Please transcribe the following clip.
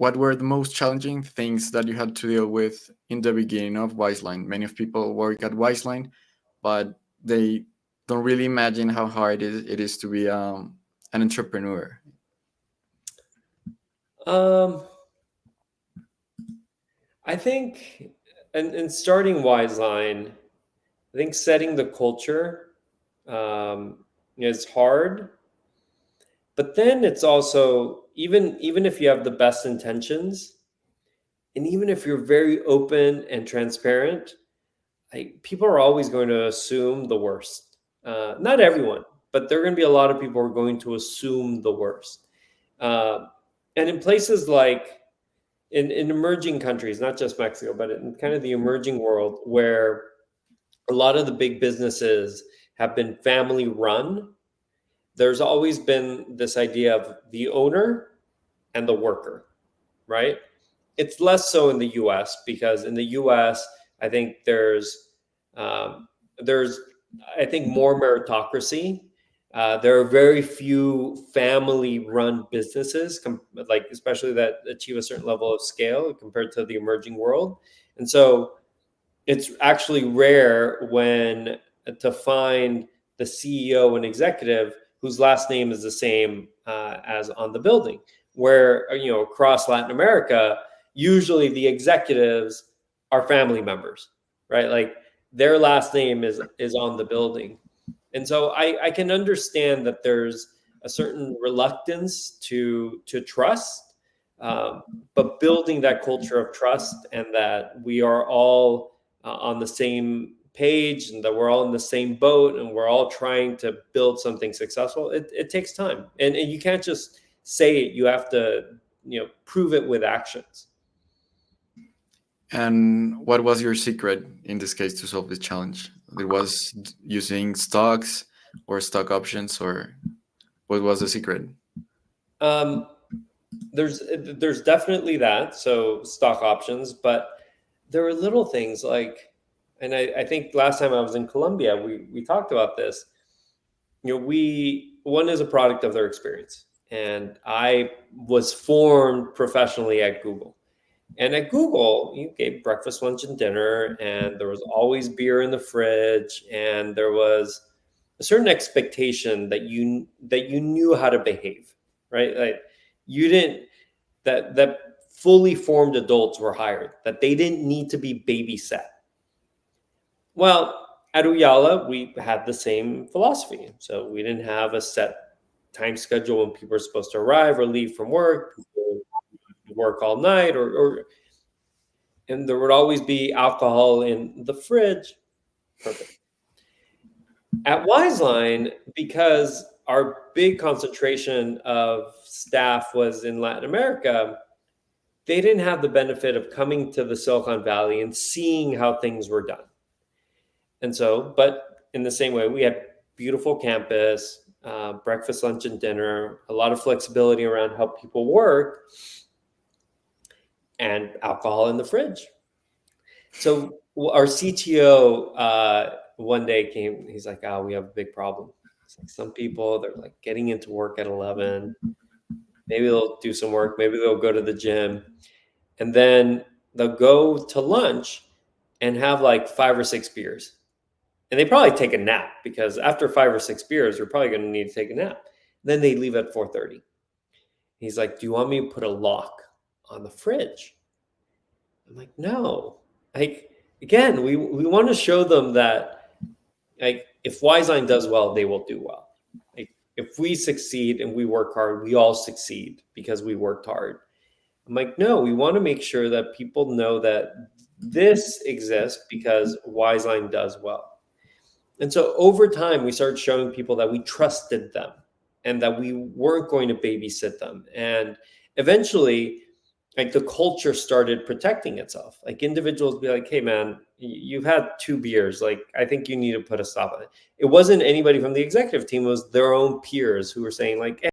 what were the most challenging things that you had to deal with in the beginning of Wizeline? Many of people work at Wizeline, but they don't really imagine how hard it is to be an entrepreneur. Um, I think, in starting Wizeline, I think setting the culture is hard, but then it's also even if you have the best intentions, and even if you're very open and transparent, people are always going to assume the worst. Not everyone, but there are going to be a lot of people who are going to assume the worst. Uh, and in places like in emerging countries, not just Mexico, but in kind of the emerging world, where a lot of the big businesses have been family run, there's always been this idea of the owner and the worker, right? It's less so in the US, because in the US, I think um, there's I think more meritocracy. There are very few family-run businesses, like especially that achieve a certain level of scale compared to the emerging world, and so it's actually rare when to find the CEO and executive whose last name is the same as on the building. Where across Latin America, usually the executives are family members, right? Like their last name is on the building, and so I can understand that there's a certain reluctance to trust, um, but building that culture of trust and that we are all on the same page and that we're all in the same boat and we're all trying to build something successful, it takes time, and you can't just say it. You have to prove it with actions. And what was your secret in this case to solve this challenge? It was using stocks or stock options, or what was the secret? um, there's definitely that, so stock options, but there are little things like, and I think last time I was in Colombia, we talked about this. We one is a product of their experience, and I was formed professionally at Google. And at Google, you gave breakfast, lunch, and dinner, and there was always beer in the fridge, and there was a certain expectation that you knew how to behave, right? Like you didn't that fully formed adults were hired, that they didn't need to be babysat. Well, at Uyala, we had the same philosophy. So we didn't have a set time schedule when people are supposed to arrive or leave from work, people work all night, and there would always be alcohol in the fridge. Perfect. At Wizeline, because our big concentration of staff was in Latin America, they didn't have the benefit of coming to the Silicon Valley and seeing how things were done. And so, but in the same way, we had beautiful campus, breakfast, lunch, and dinner, a lot of flexibility around how people work, and alcohol in the fridge. So our CTO one day came. He's like, "Oh, we have a big problem. It's like some people, they're like getting into work at 11. Maybe they'll do some work. Maybe they'll go to the gym, and then they'll go to lunch and have like 5 or 6 beers. And they probably take a nap, because after 5 or 6 beers, you're probably going to need to take a nap. Then they leave at 4:30. He's like, "Do you want me to put a lock on the fridge?" I'm like, "No." Like, again, we want to show them that, like, if Wizeline does well, they will do well. Like, if we succeed and we work hard, we all succeed because we worked hard. I'm like, no, we want to make sure that people know that this exists because Wizeline does well. And so over time, we started showing people that we trusted them and that we weren't going to babysit them. And eventually, like, the culture started protecting itself. Like, individuals be like, "Hey, man, you've had 2 beers. Like, I think you need to put a stop on it." It wasn't anybody from the executive team. It was their own peers who were saying like,